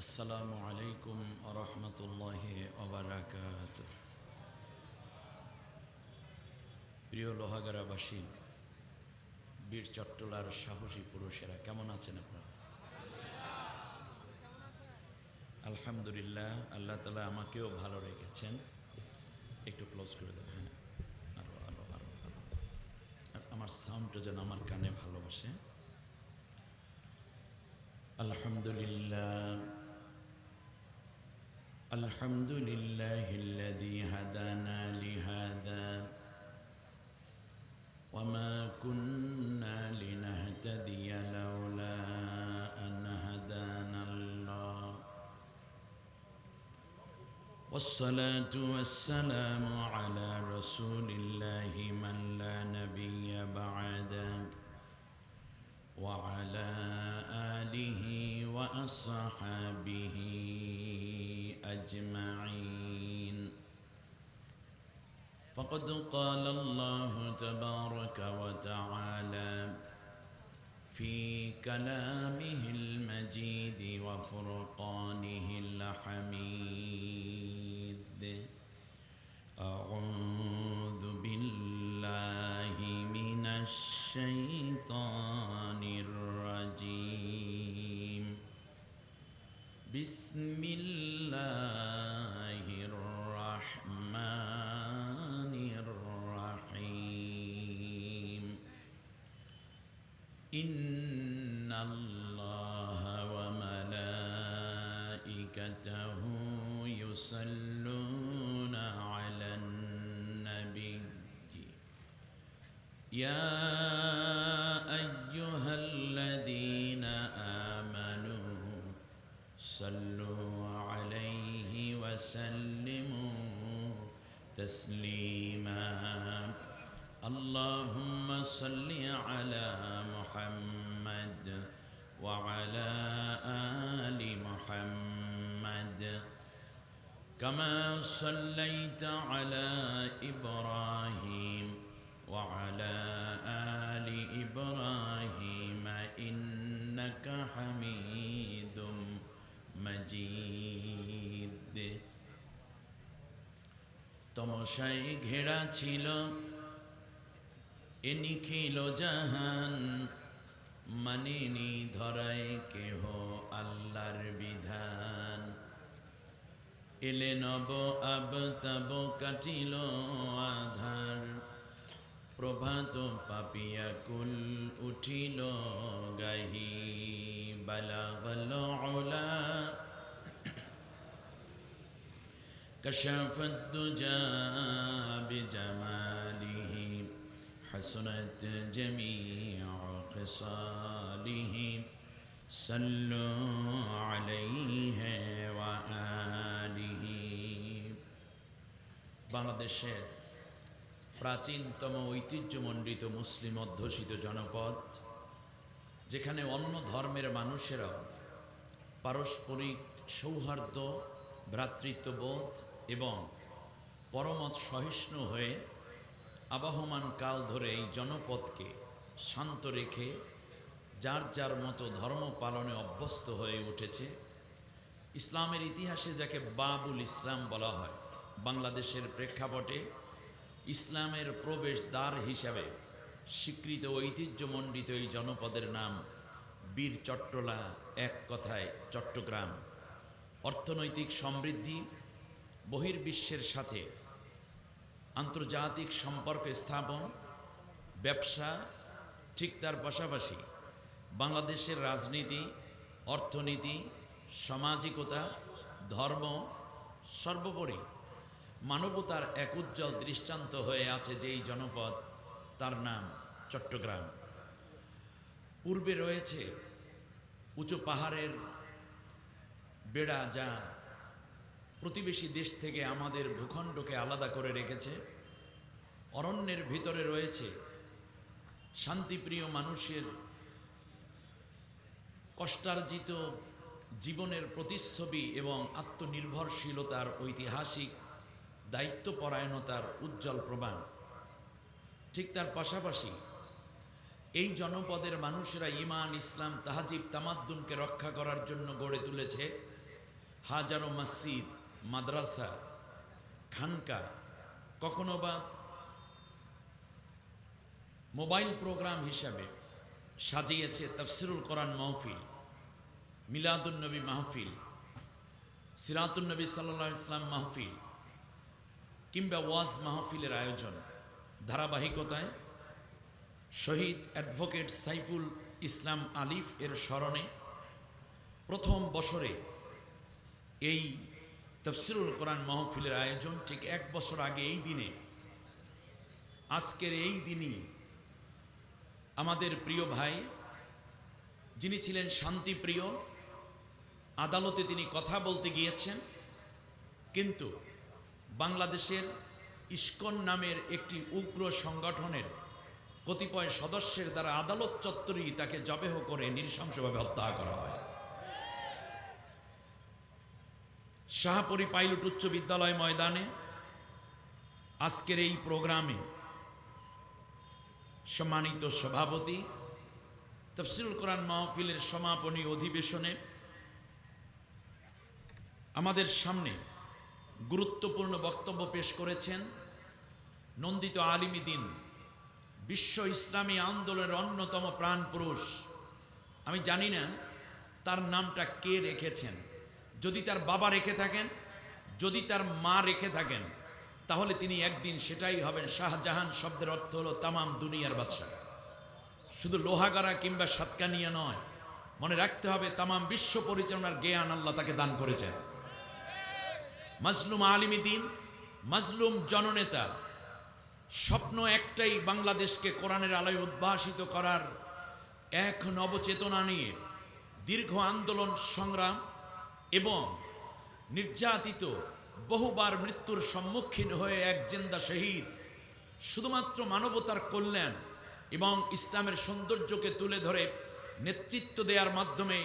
আসসালামু আলাইকুম আরহামতুল্লাহি ওবারাকাতুহু। প্রিয় লোহাগাড়াবাসী, বীর চট্টলার সাহসী পুরুষেরা কেমন আছেন আপনারা? আলহামদুলিল্লাহ, আল্লাহ তাআলা আমাকেও ভালো রেখেছেন। একটু ক্লোজ করে দেন। হ্যাঁ, আরো আরো আরো আরো আর আমার সাউন্ডটা যেন আমার কানে ভালোবাসে। আলহামদুলিল্লাহ, আলহামদুলিল্লাহিল্লাযী হাদানা লিহাযা وما كنا لنهتدي لولا أن هدانا الله والصلاة والسلام على رسول الله من لا نبي بعده وعلى آله وأصحابه أجمعين. فقد قال الله تبارك وتعالى في كلامه المجيد وفرقانه الحميد: أعوذ بالله من الشيطان الرجيم. بسم الله الرحمن الرحيم. إن الله وملائكته يصلون على النبي يا أيها الذين آمنوا صلوا عليه وسلموا تسليما. اللهم صل على محمد وعلى آل محمد كما صليت على إبراهيم وعلى آل إبراهيم إنك حميد مجيد. তমসায় ঘেরা ছিল এ নিখিল জাহান, মানেনি ধরায় কেহ আল্লাহর বিধান। এলে নব আবতাব কাটিল আধার, প্রভাত পাপিয়া কুল উঠিল গাহি। বালাগাল উলা কাশাফাদ দুজা বিজামালিহি হাসনাত জামিউ খিসালিহি সাল্লু আলাইহি ওয়া আলিহি। বাংলাদেশের প্রাচীনতম ঐতিহ্যমণ্ডিত মুসলিম অধ্যুষিত জনপদ, যেখানে অন্য ধর্মের মানুষেরাও পারস্পরিক সৌহার্দ্য, ভ্রাতৃত্ববোধ এবং পরমত সহিষ্ণু হয়ে আবহমান কাল ধরে এই জনপদকে শান্ত রেখে যার যার মতো ধর্ম পালনে অভ্যস্ত হয়ে উঠেছে। ইসলামের ইতিহাসে যাকে বাবুল ইসলাম বলা হয়, বাংলাদেশের প্রেক্ষাপটে ইসলামের প্রবেশ দ্বার হিসাবে স্বীকৃত ঐতিহ্যমণ্ডিত এই জনপদের নাম বীর চট্টলা, এক কথায় চট্টগ্রাম। অর্থনৈতিক সমৃদ্ধি, বহির্বিশ্বের সাথে আন্তর্জাতিক সম্পর্ক স্থাপন, ব্যবসা, ঠিক তার পাশাপাশি বাংলাদেশের রাজনীতি, অর্থনীতি, সামাজিকতা, ধর্ম, সর্বোপরি মানবতার এক উজ্জ্বল দৃষ্টান্ত হয়ে আছে যেই জনপদ, তার নাম চট্টগ্রাম। পূর্বে রয়েছে উঁচু পাহাড়ের বেড়া, যা প্রতিবেশী দেশ থেকে আমাদের ভূখণ্ডকে আলাদা করে রেখেছে। অরণ্যের ভিতরে রয়েছে শান্তিপ্রিয় মানুষের কষ্টার্জিত জীবনের প্রতিচ্ছবি এবং আত্মনির্ভরশীলতার ঐতিহাসিক দায়িত্বপরায়ণতার উজ্জ্বল প্রমাণ। ঠিক তার পাশাপাশি এই জনপদের মানুষেরা ঈমান, ইসলাম, তাহাজিব, তামাদ্দুনকে রক্ষা করার জন্য গড়ে তুলেছে হাজারো মসজিদ, মাদ্রাসা, খানকা, কখনো বা মোবাইল প্রোগ্রাম হিসাবে সাজিয়েছে তাফসিরুল কোরআন মাহফিল, মিলাদুন নবী মাহফিল, সিরাতুন নবী সাল্লাল্লাহু আলাইহি ওয়াসাল্লাম মাহফিল কিংবা ওয়াজ মাহফিলের আয়োজন। ধারাবাহিকতায় শহীদ অ্যাডভোকেট সাইফুল ইসলাম আলিফ এর স্মরণে প্রথম বছরে এই তাফসিরুল কোরআন মাহফিলের আয়োজন। ঠিক 1 বছর আগে এই দিনে, আজকের এই দিনই আমাদের প্রিয় ভাই, যিনি ছিলেন শান্তিপ্রিয়, আদালতে তিনি কথা বলতে গিয়েছেন, কিন্তু বাংলাদেশের ইস্কন নামের একটি উগ্র সংগঠনের কতিপয় সদস্যের দ্বারা আদালত চত্বরেই তাকে জবেহ করে নৃশংসভাবে হত্যা করা হয়। শাহপরী পাইলট উচ্চ বিদ্যালয় ময়দানে আজকের এই প্রোগ্রামে সম্মানিত সভাপতি, তাফসিরুল কোরআন মাহফিলের সমাপনী অধিবেশনে আমাদের সামনে গুরুত্বপূর্ণ বক্তব্য পেশ করেছেন নন্দিত আলিমী দ্বীন, বিশ্ব ইসলামী আন্দোলনের অন্যতম প্রাণ পুরুষ। আমি জানি না তার নামটা কে রেখেছেন। যদি তার বাবা রেখে থাকেন, যদি তার মা রেখে থাকেন, তাহলে তিনি একদিন সেটাই হবেন। শাহজাহান শব্দের অর্থ হলো তামাম দুনিয়ার বাদশাহ। শুধু লোহাগাড়া কিংবা সাতকানিয়া নয়, মনে রাখতে হবে তামাম বিশ্ব পরিচালনার জ্ঞান আল্লাহ তাকে দান করেছেন। মাজলুম আলিমী দ্বীন, মাজলুম জননেতা, স্বপ্ন একটাই, বাংলাদেশকে কোরআনের আলোয় উদ্ভাসিত করার এক নবচেতনা নিয়ে দীর্ঘ আন্দোলন সংগ্রাম এবং নির্যাতিত, বহুবার মৃত্যুর সম্মুখীন হয়ে এক জিন্দা শহীদ, শুধুমাত্র মানবতার কল্যাণ এবং ইসলামের সৌন্দর্যকে তুলে ধরে নেতৃত্ব দেওয়ার মাধ্যমে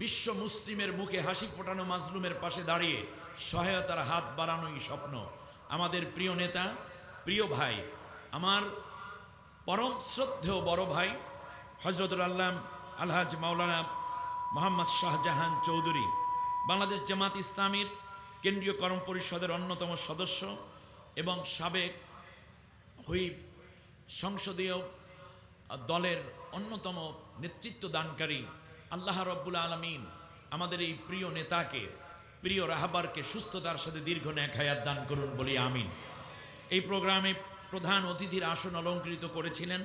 বিশ্ব মুসলিমের মুখে হাসি ফোটানো মাজলুমের পাশে দাঁড়িয়ে সহায়তার হাত বাড়ানোই স্বপ্ন। আমাদের প্রিয় নেতা, প্রিয় ভাই, আমার পরম শ্রদ্ধেয় বড় ভাই হযরতুল আল্লাম আলহাজ মাওলানা মোহাম্মদ শাহজাহান চৌধুরী, বাংলাদেশ জামাত ইসলামীর কেন্দ্রীয় কর্ম পরিষদের অন্যতম সদস্য এবং সাবেক হুইপ, সংসদীয় দলের অন্যতম নেতৃত্ব দানকারী। আল্লাহ রব্বুল আলামিন আমাদের এই প্রিয় নেতাকে, প্রিয় রাহবারকে সুস্থতার সাথে দীর্ঘ নেক হায়াত দান করুন বলি আমিন। এই প্রোগ্রামে প্রধান অতিথির আসন অলঙ্কৃত করেছিলেন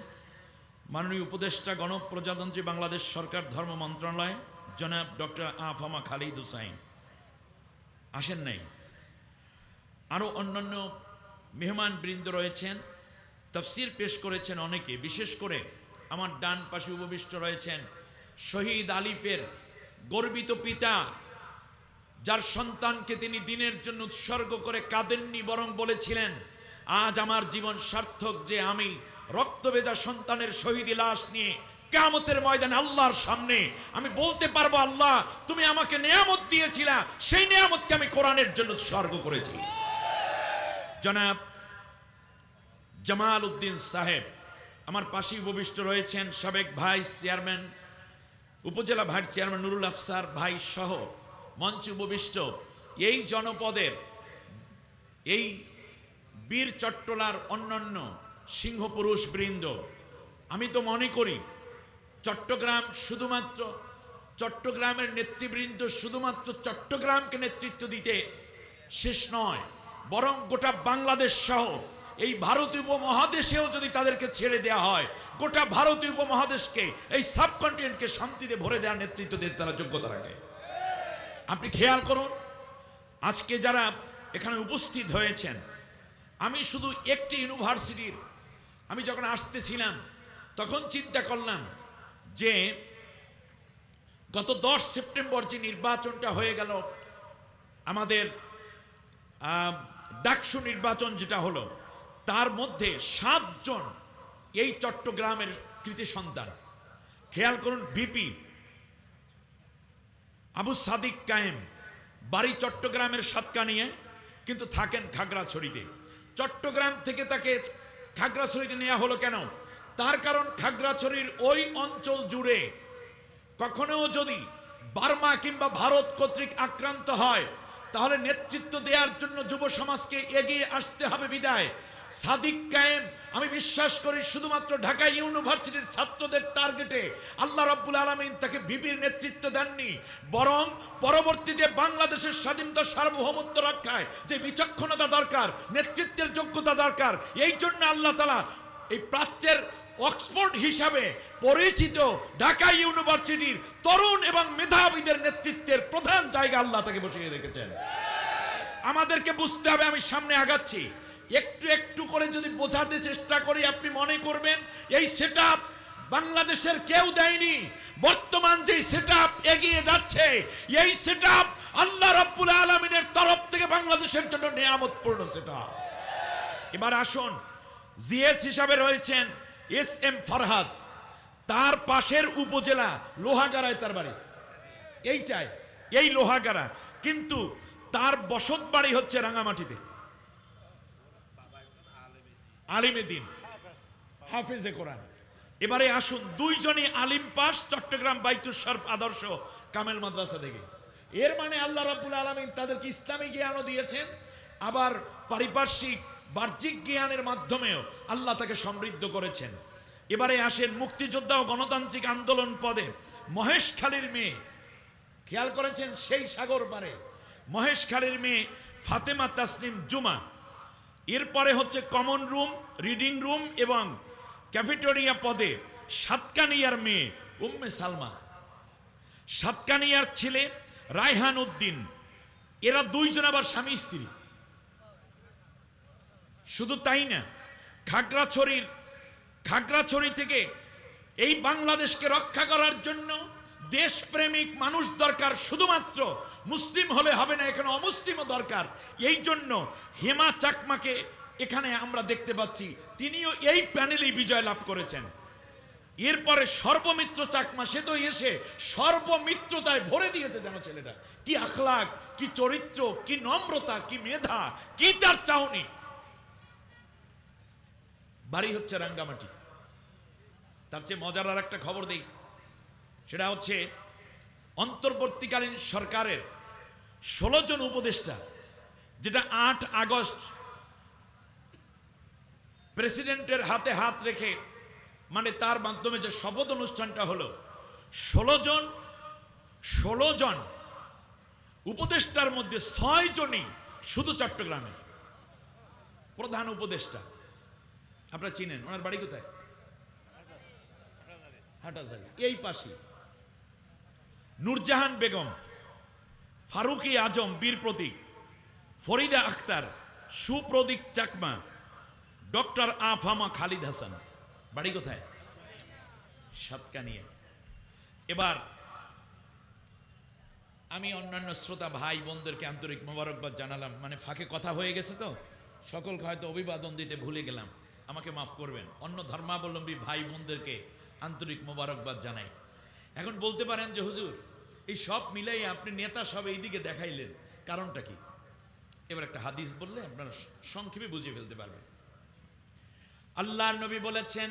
মাননীয় উপদেষ্টা গণপ্রজাতন্ত্রী বাংলাদেশ সরকার ধর্ম মন্ত্রণালয় জনাব ডক্টর আফামা খালিদ হুসাইন। আসেন নাই, আরও অন্যান্য মেহমান বৃন্দ রয়েছেন, তাফসির পেশ করেছেন অনেকে। বিশেষ করে আমার ডান পাশে উপবিষ্ট রয়েছেন শহীদ আলিফের গর্বিত পিতা, যার সন্তানকে তিনি দিনের জন্য উৎসর্গ করে কাঁদেননি, বরং বলেছিলেন, আজ আমার জীবন সার্থক যে আমি রক্তভেজা সন্তানের শহীদি লাশ নিয়ে কিয়ামতের ময়দানে আল্লাহর সামনে আমি বলতে পারবো, আল্লাহ তুমি আমাকে নিয়ামত দিয়েছিলা, সেই নিয়ামতকে আমি কোরআনের জন্য উৎসর্গ করেছি। জনাব জামাল উদ্দিন সাহেব আমার পাশে উপবিষ্ট রয়েছেন, সাবেক ভাইস চেয়ারম্যান, উপজেলা ভাইস চেয়ারম্যান নুরুল আফসার ভাই সহ মঞ্চে উপবিষ্ট এই জনপদের, এই বীর চট্টলার অন্যান্য সিংহপুরুষ বৃন্দ। আমি তো মনে করি চট্টগ্রামের নেতৃবৃন্দ শুধুমাত্র চট্টগ্রামকে নেতৃত্ব দিতে শেষ নয়, বরং গোটা বাংলাদেশ সহ এই ভারতীয় উপমহাদেশেও যদি তাদেরকে ছেড়ে দেওয়া হয়, গোটা ভারতীয় উপমহাদেশকে, এই সাবকন্টিনেন্টকে শান্তিতে ভরে দেওয়ার নেতৃত্ব দিতে তারা যোগ্যতা রাখে। আপনি খেয়াল করুন, আজকে যারা এখানে উপস্থিত হয়েছেন, আমি শুধু একটি ইউনিভার্সিটির, আমি যখন আসতেছিলাম তখন চিন্তা করলাম যে গত 10 সেপ্টেম্বর যে নির্বাচনটা হয়ে গেল, আমাদের ডাকসু নির্বাচন যেটা হলো, তার মধ্যে 7 জন এই চট্টগ্রামের কৃতি সন্তান। খেয়াল করুন, ভিপি আবু সাদিক কায়েম, বাড়ি চট্টগ্রামের সাতকানিয়া, কিন্তু থাকেন খাগড়াছড়িতে। চট্টগ্রাম থেকে তাকে খাগড়াছড়িতে নেওয়া হলো কেন? তার কারণ খাগড়াছড়ির ওই অঞ্চল জুড়ে কখনো যদি বার্মা কিংবা ভারত কর্তৃক আক্রান্ত হয়, তাহলে নেতৃত্ব দেওয়ার জন্য যুব সমাজকে এগিয়ে আসতে হবে। বিদায় সাদিক কায়েম, আমি বিশ্বাস করি শুধুমাত্র ঢাকা ইউনিভার্সিটির ছাত্রদের টার্গেটে আল্লাহ রাব্বুল আলামিন তাকে ভিপির নেতৃত্ব দেননি, বরং পরবর্তীতে বাংলাদেশের স্বাধীনতা সার্বভৌমত্ব রক্ষায় যে বিচক্ষণতা দরকার, নেতৃত্বের যোগ্যতা দরকার, এই জন্য আল্লাহ তাআলা এই প্রাচ্যের অক্সফোর্ড হিসাবে পরিচিত ঢাকা ইউনিভার্সিটির তরুণ এবং মেধাবীদের নেতৃত্বের প্রধান জায়গা আল্লাহ তাকে বসিয়ে রেখেছেন। আমাদেরকে বুঝতে হবে, আমি সামনে আগাচ্ছি, একটু একটু করে যদি বোঝাতে চেষ্টা করি আপনি মনে করবেন এই সেটআপ বাংলাদেশের কেউ দেয়নি। বর্তমান যে সেটআপ এগিয়ে যাচ্ছে, এই সেটআপ আল্লাহ রাব্বুল আলামিনের তরফ থেকে বাংলাদেশের জন্য নিয়ামতপূর্ণ সেটআপ। এবার আসুন, জিএস হিসাবে রয়েছেন এস এম ফরহাদ, তার পাশের উপজেলা লোহাগাড়ায় তার বাড়ি, এইটাই এই লোহাগাড়া, কিন্তু তার বসত বাড়ি হচ্ছে রাঙামাটিতে। আলিমে দিন, হাফেজে কোরআন। এবারে আসুন, দুইজনই আলিম পাস চট্টগ্রাম বাইতুল শরফ আদর্শ কামেল মাদ্রাসা থেকে। এর মানে আল্লাহ রাব্বুল আলামিন তাদেরকে ইসলামী জ্ঞানও দিয়েছেন, আবার পারিপার্শ্বিক বাহ্যিক জ্ঞানের মাধ্যমেও আল্লাহ তাকে সমৃদ্ধ করেছেন। এবারে আসেন, মুক্তিযোদ্ধা ও গণতান্ত্রিক আন্দোলন পদে মহেশখালীর মেয়ে, খেয়াল করেছেন সেই সাগর পারে মহেশখালীর মেয়ে ফাতেমা তাসনিম জুমা। এরপরে হচ্ছে কমন রুম, রিডিং রুম এবং ক্যাফেটেরিয়া পদে সাতকানিয়ার মেয়ে উম্মে সালমা, সাতকানিয়ার ছেলে রায়হান উদ্দিন। এরা দুইজন আবার স্বামী স্ত্রী। শুধু তাই না, খাগড়াছড়ি থেকে এই বাংলাদেশকে রক্ষা করার জন্য দেশপ্রেমিক মানুষ দরকার, শুধুমাত্র মুসলিম হলে হবে না, এখানে অমুসলিমও দরকার। এই জন্য হেমা চাকমাকে এখানে আমরা দেখতে পাচ্ছি, তিনিও এই প্যানেলেই বিজয় লাভ করেছেন। এরপরে সর্বমিত্র চাকমা, সে তো এসে সর্বমিত্রতায় ভরে দিয়েছে যেন ছেলেটা। কি আখলাক, কি চরিত্র, কি নম্রতা, কি মেধা, কি তার চাহনি। বাড়ি হচ্ছে রাঙ্গামাটি। তার চেয়ে মজার আর একটা খবর দেই, সেটা হচ্ছে অন্তর্বর্তীকালীন সরকারের 16 জন উপদেষ্টা, যেটা 8 আগস্ট প্রেসিডেন্টের হাতে হাত রেখে, মানে তার মাধ্যমে যে শপথ অনুষ্ঠানটা হলো, 16 জন উপদেষ্টার মধ্যে 6 জনই শুধু চট্টগ্রামের প্রধান উপদেষ্টা। আপনারা চিনেন ওনার বাড়ি কোথায়? হাটাজারি, এই পাশে। নূরজাহান বেগম, ফারুকি আজম বীর প্রতীক, ফরিদা আখতার, সুপ্রদীপ চাকমা, ডক্টর আফামা খালিদ হাসান, বাড়ি কোথায়? সাতকানিয়া। এবার আমি অন্যান্য শ্রোতা ভাই বোনদেরকে আন্তরিক মোবারকবাদ জানালাম, মানে ফাঁকে কথা হয়ে গেছে তো সকলকে হয়তো অভিবাদন দিতে ভুলে গেলাম, আমাকে মাফ করবেন। অন্য ধর্মাবলম্বী ভাই বোনদেরকে আন্তরিক মোবারকবাদ জানাই। এখন বলতে পারেন যে হুজুর এই সব মিলাই আপনি নেতা সব এইদিকে দেখাইলেন, কারণটা কি? এবার একটা হাদিস বললে আপনারা সংক্ষেপে বুঝিয়ে ফেলতে পারবেন। আল্লাহর নবী বলেছেন,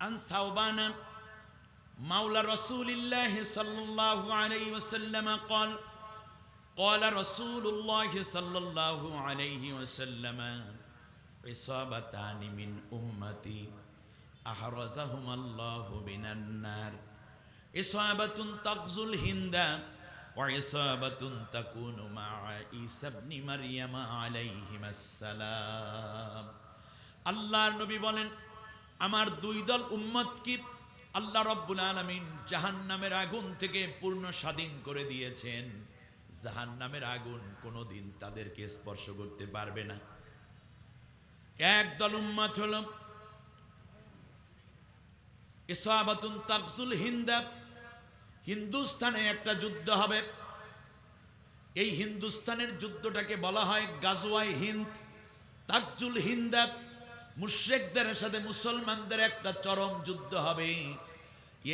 আন সাওবানা মাওলা রাসূলিল্লাহ সাল্লাল্লাহু আলাইহি ওয়াসাল্লাম قال قال رسول الله صلى الله عليه وسلم عصابتان من امتي احرزهما الله من النار عصابة تغزو الهند وعصابة تكون مع عيسى ابن مريم عليهما السلام। আল্লাহর নবী বলেন, আমার দুই দল উম্মতকে আল্লাহ রাব্বুল আলামিন জাহান্নামের আগুন থেকে পূর্ণ স্বাধীন করে দিয়েছেন। জাহান্নামের আগুন কোনোদিন তাদেরকে স্পর্শ করতে পারবে না। এক দল উম্মত হলো ইসাবাতুন তাকজুল হিন্দা, হিন্দুস্তানে একটা যুদ্ধ হবে। এই হিন্দুস্তানের যুদ্ধটাকে বলা হয় গাজওয়ায়ে হিন্দ। তাকজুল হিন্দা, মুশরিকদের সাথে মুসলমানদের একটা চরম যুদ্ধ হবে।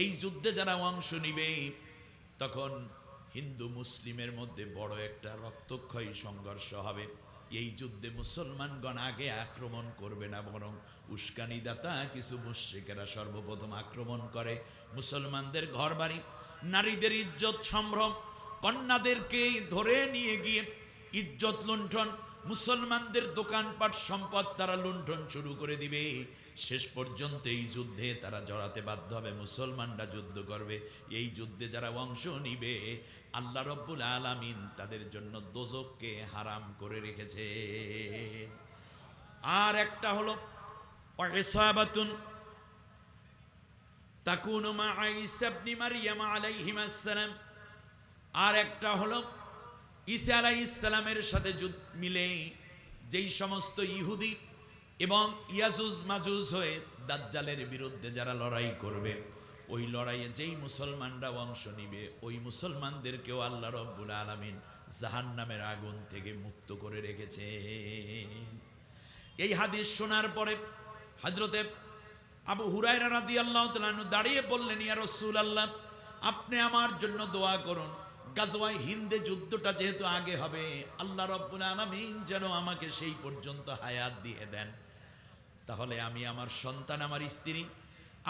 এই যুদ্ধে যারা অংশ নিবে তখন হিন্দু মুসলিমের মধ্যে বড় একটা রক্তক্ষয়ী সংঘর্ষ হবে। এই যুদ্ধে মুসলমানগণ আগে আক্রমণ করবে না, বরং উস্কানিদাতা কিছু মুশরিকেরা সর্বপ্রথম আক্রমণ করে মুসলমানদের ঘরবাড়ি। নারীদের ইজ্জত সম্ভ্রম, কন্যাদেরকে ধরে নিয়ে গিয়ে ইজ্জত লুণ্ঠন, মুসলমানদের দোকানপাট সম্পদ তারা লুণ্ঠন শুরু করে দিবে। শেষ পর্যন্ত এই যুদ্ধে তারা জড়াতে বাধ্য হবে, মুসলমানরা যুদ্ধ করবে। এই যুদ্ধে যারা অংশ নিবে আল্লাহ রব্বুল আলামিন তাদের জন্য দোজখকে হারাম করে রেখেছে। আর একটা হলো ইসাবাতুন তাকুনু মা ঈসা ইবনে মারইয়াম আলাইহিস সালাম। আর একটা হলো ঈসা আলাইহিস সালামের সাথে মিলে যেই সমস্ত ইহুদি এবং ইয়াজুজ মাজুজ হয়ে দাজ্জালের বিরুদ্ধে যারা লড়াই করবে, ওই লড়াইয়ে যেই মুসলমানরা অংশ নিবে ওই মুসলমানদেরকেও আল্লাহ রব্বুল আলামিন জাহান্নামের আগুন থেকে মুক্ত করে রেখেছে। এই হাদিস শোনার পরে হযরতে আবু হুরায়রা রাদিয়াল্লাহু তাআলা আনহু দাঁড়িয়ে বললেন, ইয়া রাসূলুল্লাহ, আপনি আমার জন্য দোয়া করুন। গাজওয়ায়ে হিন্দে যুদ্ধটা যেহেতু আগে হবে, আল্লাহ রব্বুল আলামিন যেন আমাকে সেই পর্যন্ত হায়াত দিয়ে দেন, তাহলে আমি আমার সন্তান, আমার স্ত্রী,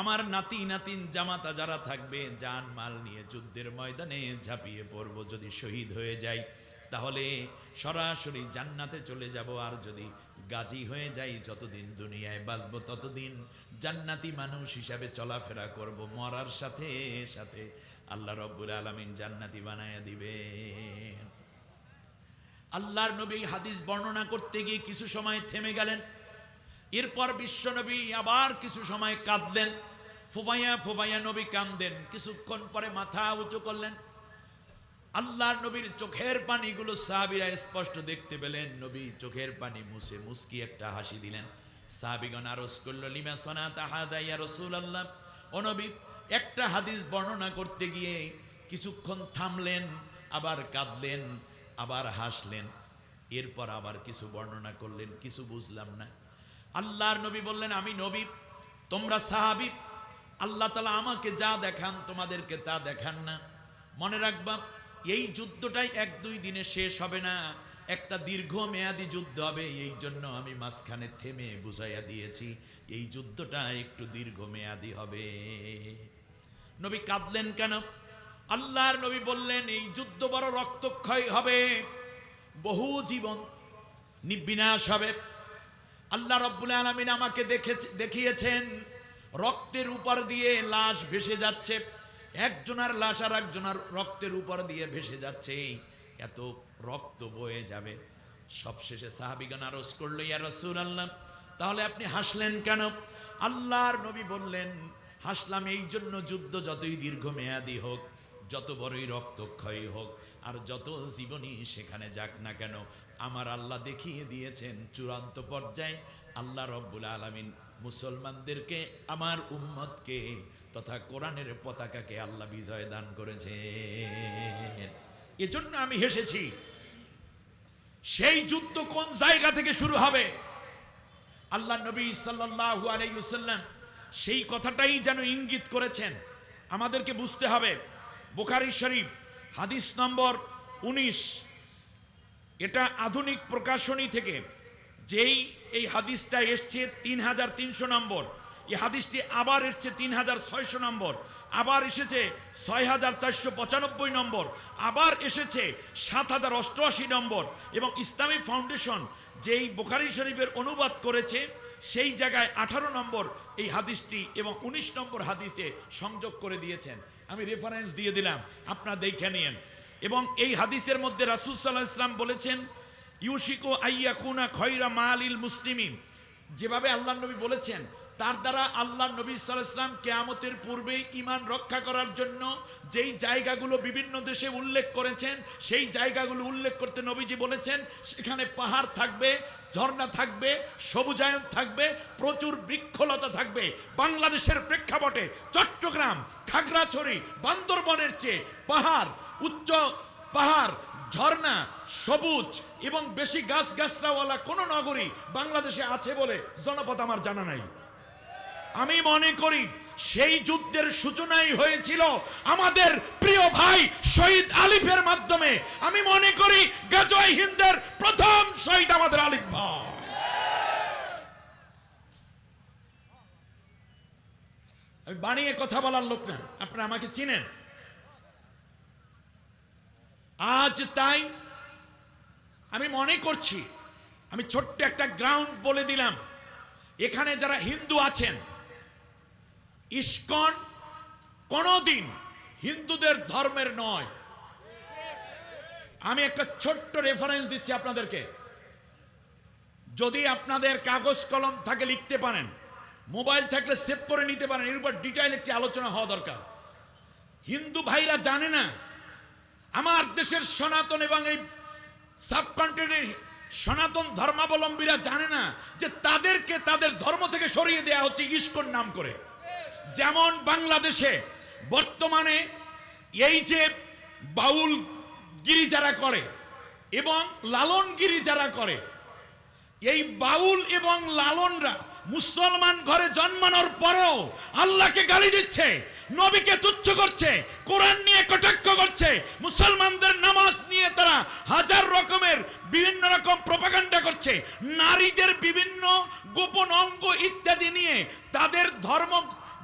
আমার নাতি নাতিন জামাতা যারা থাকবে জান মাল নিয়ে যুদ্ধের ময়দানে ঝাঁপিয়ে পড়ব। যদি শহীদ হয়ে যাই তাহলে সরাসরি জান্নাতে চলে যাব, আর যদি গাজী হয়ে যাই যতদিন দুনিয়ায় বাঁচব ততদিন জান্নাতি মানুষ হিসাবে চলাফেরা করব। মরার সাথে সাথে আল্লাহ রব্বুল আলামিন জান্নাতি বানায়া দিবেন। আল্লাহর নবী হাদিস বর্ণনা করতে গিয়ে কিছু সময় থেমে গেলেন। এরপর বিশ্বনবী আবার কিছু সময় কাঁদলেন, ফুবাইয়া ফুবাইয়া নবী কাঁদেন। কিছুক্ষণ পরে মাথা উঁচু করলেন। আল্লাহর নবীর চোখের পানিগুলো সাহাবীরা স্পষ্ট দেখতে পেলেন। নবী চোখের পানি মুছে মুস্কি একটা হাসি দিলেন। সাহাবীগণ আরজ করল, লিমা সানাতা হাদা ইয়া রাসূলুল্লাহ, ও নবী, একটা হাদিস বর্ণনা করতে গিয়ে কিছুক্ষণ থামলেন, আবার কাঁদলেন, আবার হাসলেন, এরপর আবার কিছু বর্ণনা করলেন, কিছু বুঝলাম না। আল্লাহর নবী বললেন, আমি নবী, তোমরা সাহাবী, আল্লাহ তাআলা আমাকে যা দেখান তোমাদেরকে তা দেখান না। মনে রাখবা, এই যুদ্ধটাই 1-2 দিনে শেষ হবে না, একটা দীর্ঘমেয়াদী যুদ্ধ হবে। এই জন্য আমি মাঝখানে থেমে বুঝাইয়া দিয়েছি এই যুদ্ধটা একটু দীর্ঘমেয়াদী হবে। নবী কাঁদলেন কেন? আল্লাহর নবী বললেন, এই যুদ্ধ বড় রক্তক্ষয় হবে, বহু জীবন বিনাশ হবে। আল্লাহ রব্বুল আলামিন আমাকে দেখিয়েছেন রক্তের উপর দিয়ে লাশ ভেসে যাচ্ছে, একজনের লাশ আর একজনের রক্তের উপর দিয়ে ভেসে যাচ্ছে, এত রক্ত বয়ে যাবে। সবশেষে সাহাবীগণ আরজ করল, ইয়া রাসূলুল্লাহ, তাহলে আপনি হাসলেন কেন? আল্লাহর নবী বললেন, হাসলাম এই জন্য, যুদ্ধ যতই দীর্ঘমেয়াদী হোক, যত বড়ই রক্তক্ষয়ী হোক, আর যত জীবনী সেখানে যাক না কেন, আমার আল্লাহ দেখিয়ে দিয়েছেন চূড়ান্ত পর্যায়ে আল্লাহ রব্বুল আলামিন মুসলমানদেরকে, আমার উম্মতকে তথা কোরআনের পতাকাকে আল্লাহ বিজয় দান করেছেন। এজন্য আমি হেসেছি। সেই যুদ্ধ কোন জায়গা থেকে শুরু হবে? আল্লাহ নবী সাল্লাল্লাহু আলাইহি ওয়াসাল্লাম সেই কথাটাই যেন ইঙ্গিত করেছেন। আমাদেরকে বুঝতে হবে, বুখারী শরীফ হাদিস নম্বর 19, এটা আধুনিক প্রকাশনী থেকে যেই এই হাদিসটা এসছে 3300 নম্বর, এই হাদিসটি আবার এসছে 3600 নম্বর, আবার এসেছে 6495 নম্বর, আবার এসেছে 7088 নম্বর, এবং ইসলামী ফাউন্ডেশন যেই বুখারী শরীফের অনুবাদ করেছে সেই জায়গায় 18 নম্বর এই হাদিসটি এবং 19 নম্বর হাদিসে সংযোগ করে দিয়েছেন। আমি রেফারেন্স দিয়ে দিলাম, আপনারা দেখে নিন। এবং এই হাদিসের মধ্যে রাসূল সাল্লাল্লাহু আলাইহি ওয়াসাল্লাম বলেছেন, ইউশিকু আইয়াকুনা খয়রা মালিল মুসলিমিন, যেভাবে আল্লাহ নবী বলেছেন তার দ্বারা আল্লাহ নবী সাল্লাল্লাহু আলাইহি ওয়াসাল্লাম কিয়ামতের পূর্বে ঈমান রক্ষা করার জন্য যেই জায়গাগুলো বিভিন্ন দেশে উল্লেখ করেছেন, সেই জায়গাগুলো উল্লেখ করতে নবীজি বলেছেন সেখানে পাহাড় থাকবে, ঝর্ণা থাকবে, সবুজায়ন থাকবে, প্রচুর বৃক্ষলতা থাকবে। বাংলাদেশের প্রেক্ষাপটে চট্টগ্রাম, খাগড়াছড়ি, বান্দরবনের চেয়ে পাহাড়, উচ্চ পাহাড়, ঝর্ণা, সবুজ এবং বেশি গাছগাছরাওয়ালা কোন নগরী বাংলাদেশে আছে বলে জনপদ আমার জানা নাই। আমি মনে করি সেই যুদ্ধের সূচনাই হয়েছিল আমাদের প্রিয় ভাই শহীদ আলিফের মাধ্যমে। আমি মনে করি গাজওয়ায়ে হিন্দের প্রথম শহীদ আমাদের আলিফ ভাই। আমি বানিয়ে কথা বলার লোক না, আপনারা আমাকে চিনেন। আজ তাই আমি মনে করছি, আমি ছোট্ট একটা গ্রাউন্ড বলে দিলাম, এখানে যারা হিন্দু আছেন, ইসকন কোনোদিন হিন্দুদের ধর্মের নয়। আমি একটা ছোট্ট রেফারেন্স দিচ্ছি আপনাদেরকে, যদি আপনাদের কাগজ কলম থাকে লিখতে পারেন, মোবাইল থাকলে সেভ করে নিতে পারেন, এর উপর ডিটেইল একটি আলোচনা হওয়া দরকার। হিন্দু ভাইরা জানে না আমার দেশের সনাতন এবং এই সাবকন্টিনেন্টের সনাতন ধর্মাবলম্বীরা জানে না যে তাদেরকে তাদের ধর্ম থেকে সরিয়ে দেওয়া হচ্ছে ইসকন নাম করে। যেমন বাংলাদেশে বর্তমানে এই যে বাউলগিরি যারা করে এবং লালনগিরি যারা করে, এই বাউল এবং লালনরা মুসলমান ঘরে জন্মানোর পরেও আল্লাহকে গালি দিচ্ছে, নবীকে তুচ্ছ করছে, কোরআন নিয়ে কটাক্ষ করছে, মুসলমানদের নামাজ নিয়ে তারা হাজার রকমের বিভিন্ন রকম প্রপাগান্ডা করছে, নারীদের বিভিন্ন গোপন অঙ্গ ইত্যাদি নিয়ে তাদের ধর্ম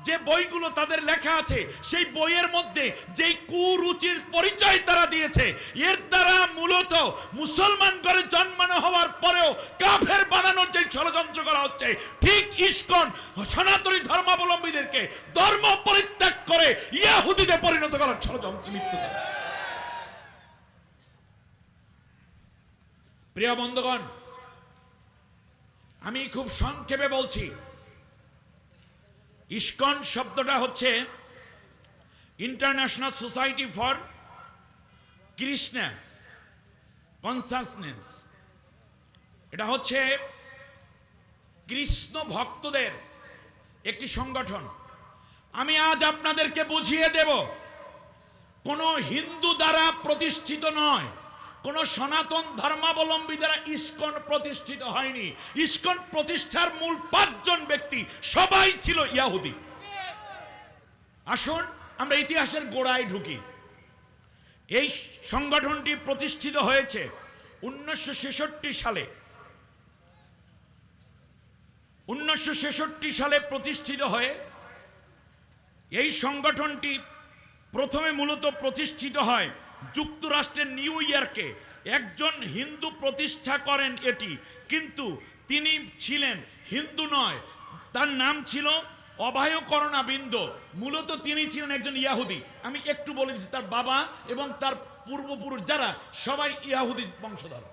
যে বইগুলো তাদের লেখা আছে সেই বইয়ের মধ্যে যেই কুরুচির পরিচয় তারা দিয়েছে, এর দ্বারা মূলত মুসলমান ঘরে জন্মানো হওয়ার পরেও কাফের বানানোর যে ষড়যন্ত্র করা হচ্ছে, ঠিক ইসকন সনাতনী ধর্মাবলম্বীদেরকে ধর্ম পরিত্যাগ করে ইহুদিতে পরিণত করার ষড়যন্ত্রে লিপ্ত করে। প্রিয় বন্ধুগণ, আমি খুব সংক্ষেপে বলছি, ইসকন শব্দটা হচ্ছে international society for Krishna consciousness. এটা হচ্ছে কৃষ্ণ ভক্তদের একটি সংগঠন। আমি আজ আপনাদেরকে বুঝিয়ে দেব, কোনো হিন্দু দ্বারা প্রতিষ্ঠিত নয়, কোনো সনাতন ধর্মাবলম্বী দ্বারা ইসকন প্রতিষ্ঠিত হয়নি। ইসকন প্রতিষ্ঠার মূল 5 জন ব্যক্তি সবাই ছিল ইহুদি। আসুন আমরা ইতিহাসের গোড়ায় ঢুকি। এই সংগঠনটি প্রতিষ্ঠিত হয়েছে 1966 সালে। 1966 সালে প্রতিষ্ঠিত হয়ে এই সংগঠনটি প্রথমে মূলত প্রতিষ্ঠিত হয় যুক্তরাষ্ট্রের নিউ ইয়র্কে। একজন হিন্দু প্রতিষ্ঠা করেন এটি, কিন্তু তিনি ছিলেন হিন্দু নয়, তার নাম ছিল অভয়করণাবিন্দ। মূলত তিনি ছিলেন একজন ইহুদি। আমি একটু বলে দিচ্ছি, তার বাবা এবং তার পূর্বপুরুষ যারা সবাই ইহুদি বংশধর।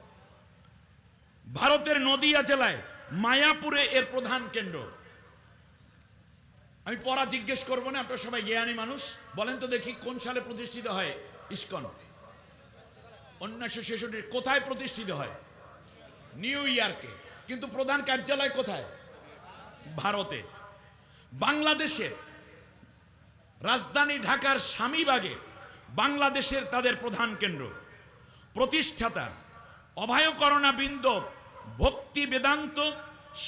ভারতের নদিয়া জেলায় মায়াপুরে এর প্রধান কেন্দ্র। আমি পড়া জিজ্ঞেস করবো না, আপনারা সবাই জ্ঞানী মানুষ, বলেন তো দেখি কোন সালে প্রতিষ্ঠিত হয় ইসকন? 1966। কোথায় প্রতিষ্ঠিত হয়? নিউ ইয়র্কে। কিন্তু প্রধান কার্যালয় কোথায়? ভারতে। বাংলাদেশের রাজধানী ঢাকার স্বামীবাগে বাংলাদেশের তাদের প্রধান কেন্দ্র। প্রতিষ্ঠাতা অভয়করণাবিন্দ ভক্তি বেদান্ত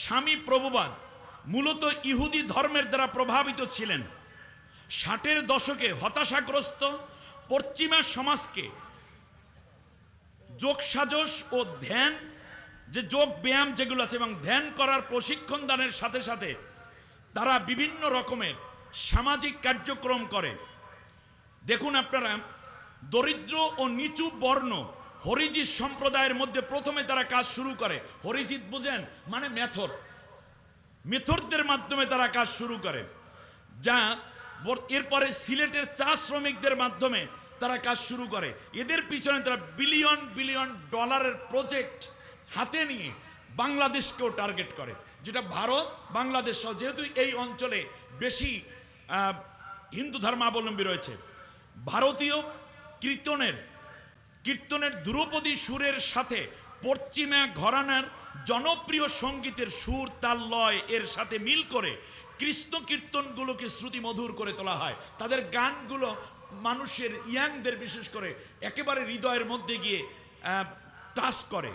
স্বামী প্রভুবাদ মূলত ইহুদি ধর্মের দ্বারা প্রভাবিত ছিলেন। 60-এর দশকে হতাশাগ্রস্ত পশ্চিমা সমাজকে যোগ সাজস ও ধ্যান, যে যোগ ব্যায়াম যেগুলো আছে এবং ধ্যান করার প্রশিক্ষণ দানের সাথে সাথে তারা বিভিন্ন রকমের সামাজিক কার্যক্রম করে। দেখুন আপনারা, দরিদ্র ও নিচু বর্ণ হরিজিৎ সম্প্রদায়ের মধ্যে প্রথমে তারা কাজ শুরু করে। হরিজিৎ বুঝেন মানে মেথর, মেথরদের মাধ্যমে তারা কাজ শুরু করে, যা এরপরে সিলেটের চা শ্রমিকদের মাধ্যমে তারা কাজ শুরু করে। এদের পিছনে তারা বিলিয়ন বিলিয়ন ডলারের প্রজেক্ট হাতে নিয়ে বাংলাদেশকেও টার্গেট করে, যেটা ভারত বাংলাদেশ সহ, যেহেতু এই অঞ্চলে বেশি হিন্দু ধর্মাবলম্বী রয়েছে। ভারতীয় কীর্তনের ধ্রুপদী সুরের সাথে পশ্চিমা ঘরানার জনপ্রিয় সঙ্গীতের সুর তাল লয় এর সাথে মিল করে কৃষ্ণ কীর্তনগুলোকে শ্রুতি মধুর করে তোলা হয়। তাদের গানগুলো মানুষের ইয়াংদের বিশেষ করে একেবারে হৃদয়ের মধ্যে গিয়ে টাচ করে।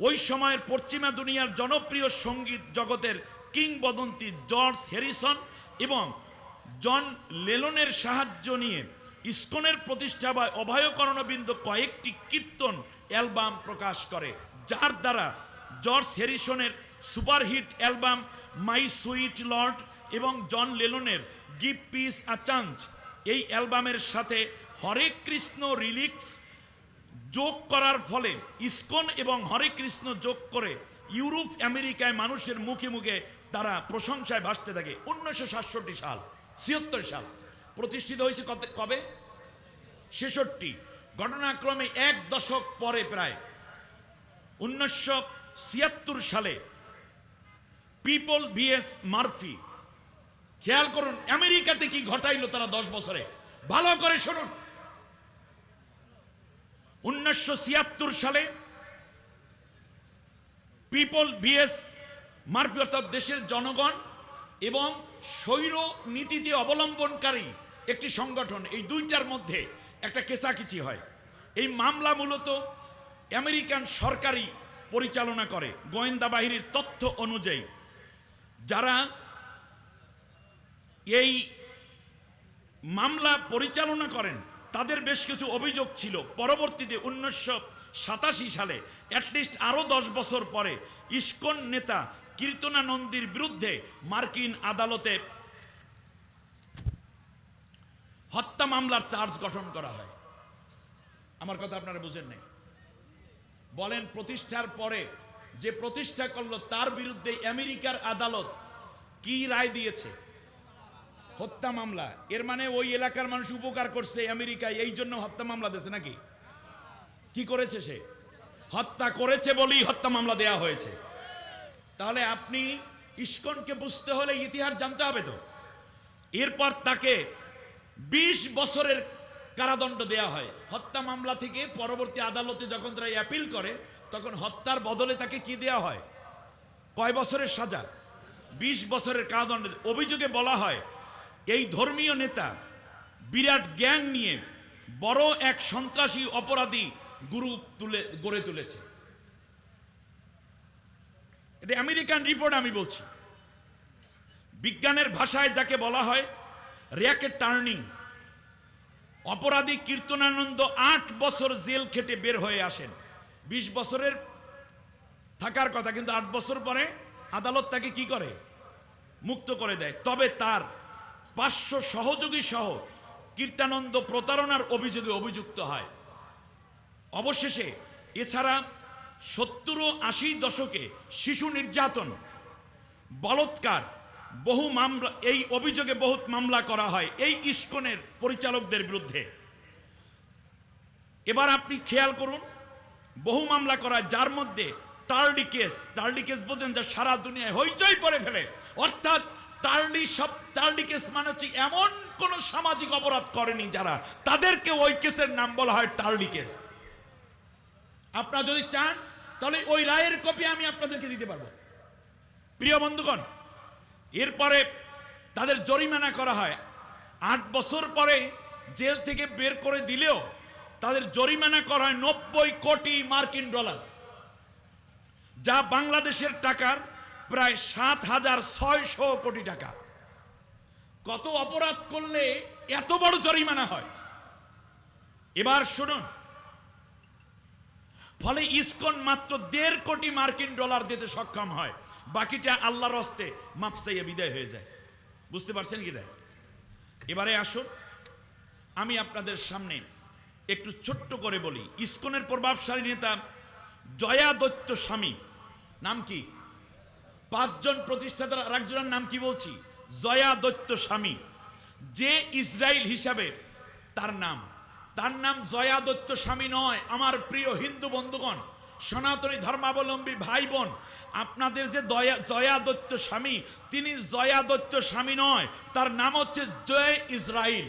ওই সময়ের পশ্চিমা দুনিয়ার জনপ্রিয় সঙ্গীত জগতের কিংবদন্তি জর্জ হ্যারিসন এবং জন লেননের সাহায্য নিয়ে ইসকনের প্রতিষ্ঠা বা অভয়করণবিন্দ কয়েকটি কীর্তন অ্যালবাম প্রকাশ করে, যার দ্বারা জর্জ হ্যারিসনের superhit album My Sweet Lord এবং জন লেননের গিভ পিস আ চান্স এই অ্যালবামের সাথে হরে কৃষ্ণ যোগ করার ফলে ইসকন এবং হরে কৃষ্ণ যোগ করে ইউরোপ আমেরিকায় মানুষের মুখে মুখে তারা প্রশংসায় ভাসতে থাকে। 1967 সাল 76 সাল প্রতিষ্ঠিত হয়েছে কবে? 66। ঘটনাক্রমে এক দশক পরে প্রায় 1976 সালে পিপল ভিএস মার্ফি, খেয়াল করুন আমেরিকাতে কি ঘটাইলো তারা 10 বছরে, ভালো করে শুনুন। 1976 সালে পিপল ভিএস মার্ফি অর্থাৎ দেশের জনগণ এবং স্বৈর নীতিতে অবলম্বনকারী একটি সংগঠন, এই দুইটার মধ্যে একটা কেচাকিচি হয়। এই মামলা মূলত আমেরিকান সরকারই পরিচালনা করে। গোয়েন্দা বাহিনীর তথ্য অনুযায়ী যারা এই মামলা পরিচালনা করেন তাদের বেশ কিছু অভিযোগ ছিল। পরবর্তীতে 1987 সালে অ্যাটলিস্ট আরও 10 বছর পরে ইসকন নেতা কীর্তনানন্দীর বিরুদ্ধে মার্কিন আদালতে হত্যা মামলার চার্জ গঠন করা হয়। আমার কথা আপনারা বুঝেন নাই? বলেন প্রতিষ্ঠার পরে যে প্রতিষ্ঠা করলো তার বিরুদ্ধে আমেরিকার আদালত কি রায় দিয়েছে? হত্যা মামলা। এর মানে ওই এলাকার মানুষ উপকার করছে আমেরিকায়, এই জন্য হত্যা মামলা দিয়েছে নাকি? কি করেছে সে? হত্যা করেছে বলেই হত্যা মামলা দেয়া হয়েছে। তাহলে আপনি ইসকনকে বুঝতে হলে ইতিহাস জানতে হবে তো। এরপর তাকে 20 বছরের কারাদণ্ড দেয়া হয় হত্যা মামলা থেকে। পরবর্তী আদালতে যখন তারা অ্যাপিল করে তখন হত্যার বদলে তাকে কি দেয়া হয়? কয় বছরের সাজা? 20 বছরের কারাদণ্ড। অভিযোগে বলা হয় এই ধর্মীয় নেতা বিরাট গ্যাং নিয়ে বড় এক সন্ত্রাসী অপরাধী গ্রুপ গড়ে তুলেছে। এটা আমেরিকান রিপোর্ট আমি বলছি। বিজ্ঞানের ভাষায় যাকে বলা হয় র্যাকেট টার্নিং। অপরাধী কীর্তনানন্দ 8 বছর জেল খেটে বের হয়ে আসেন। 20 বছরের থাকার কথা, কিন্তু 8 বছর পরে আদালত তাকে কি করে? মুক্ত করে দেয়। তবে তার 500 সহযোগী সহ কীর্তনানন্দ প্রতারণার অভিযোগে অভিযুক্ত হয়। অবশেষে এছাড়া 70-80 দশকে শিশু নির্যাতন, বলৎকার, বহু মামলা, এই অভিযোগে বহুত মামলা করা হয় এই ইসকনের পরিচালকদের বিরুদ্ধে। এবার আপনি খেয়াল করুন, বহু মামলা করা, যার মধ্যে টার্লি কেস। টার্লি কেস বোঝেন, যা সারা দুনিয়ায় হইচই পড়ে ফেলে। অর্থাৎ টার্লি কেস মানে হচ্ছে এমন কোন সামাজিক অপরাধ করেনি যারা, তাদেরকে ওই কেসের নাম বলা হয় টার্লি কেস। আপনারা যদি চান তাহলে ওই রায়ের কপি আমি আপনাদেরকে দিতে পারবো। প্রিয় বন্ধুগণ, এরপরে তাদের জরিমানা করা হয়। 8 বছর পরে জেল থেকে বের করে দিলেও তাদের জরিমানা করা হয় 90 কোটি মার্কিন ডলার, যা বাংলাদেশের টাকার প্রায় 7,600 কোটি টাকা। কত অপরাধ করলে এত বড় জরিমানা হয়? এবার শুনুন, ফলে ইসকন মাত্র 1.5 কোটি মার্কিন ডলার দিতে সক্ষম হয়। বাকিটা আল্লাহর হস্তে মাপ চাইয়ে বিদায় হয়ে যায়। বুঝতে পারছেন কি? এবারে আসুন আমি আপনাদের সামনে একটু ছোট্ট করে বলি। ইসকনের প্রভাবশালী নেতা জয়া দত্ত স্বামী, নাম কি? 5 জন প্রতিষ্ঠাতার আর একজনের নাম কি বলছি? জয়া দত্ত স্বামী। যে ইসরায়েল হিসাবে তার নাম জয়া দত্ত স্বামী নয়। আমার প্রিয় হিন্দু বন্ধুগণ, সনাতনী ধর্মাবলম্বী ভাই বোন, আপনাদের যে জয়া দত্ত স্বামী, তিনি জয়া দত্ত স্বামী নয়, তার নাম হচ্ছে জয় ইসরায়েল।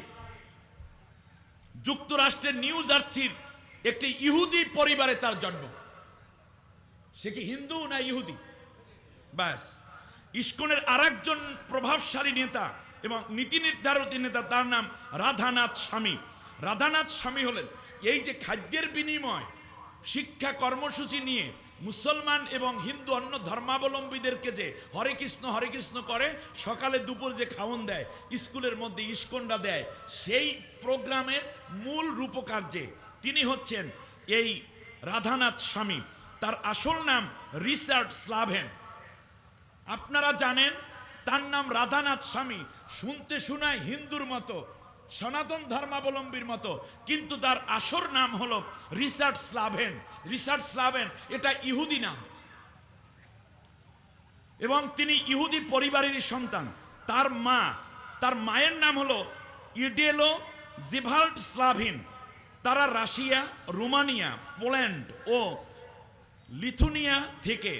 যুক্তরাষ্ট্রের নিউ জার্সির একটি ইহুদি পরিবারে তার জন্ম। সে কি হিন্দু না ইহুদি? ব্যাস। ইসকনের আরেকজন প্রভাবশালী নেতা এবং নীতি নির্ধারক নেতা, তার নাম রাধানাথ স্বামী। রাধানাথ স্বামী হলেন এই যে খাদ্যের বিনিময় শিক্ষা কর্মসূচি নিয়ে মুসলমান এবং হিন্দু অন্য ধর্মাবলম্বীদেরকে যে হরে কৃষ্ণ করে, সকালে দুপুর যে খাওয়ন দেয় স্কুলের মধ্যে ইসকনরা দেয়, সেই প্রোগ্রামের মূল রূপকার যে তিনি হচ্ছেন এই রাধানাথ স্বামী। তার আসল নাম রিচার্ড স্লাভেন। আপনারা জানেন তার নাম রাধানাথ স্বামী। শুনতে শোনায় হিন্দুর মতো, সনাতন ধর্মাবলম্বীর মতো, কিন্তু তার আসল নাম হলো রিচার্ড স্লাভেন। রিচার্ড স্লাভেন এটা ইহুদি নাম, এবং তিনি ইহুদি পরিবারেরই সন্তান। তার মায়ের নাম হলো ইডেলো জিভাল্ড স্লাভিন। তারা রাশিয়া, রোমানিয়া, পোল্যান্ড ও লিথুনিয়া থেকে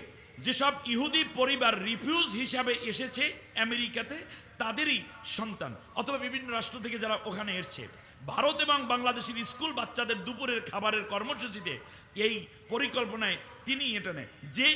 যেসব ইহুদি পরিবার রিফিউজ হিসাবে এসেছে আমেরিকাতে, তাদেরই সন্তান, অথবা বিভিন্ন রাষ্ট্র থেকে যারা ওখানে এসছে। ভারত এবং বাংলাদেশের স্কুল বাচ্চাদের দুপুরের খাবারের কর্মসূচিতে এই পরিকল্পনায় তিনি এটা নেয়। যে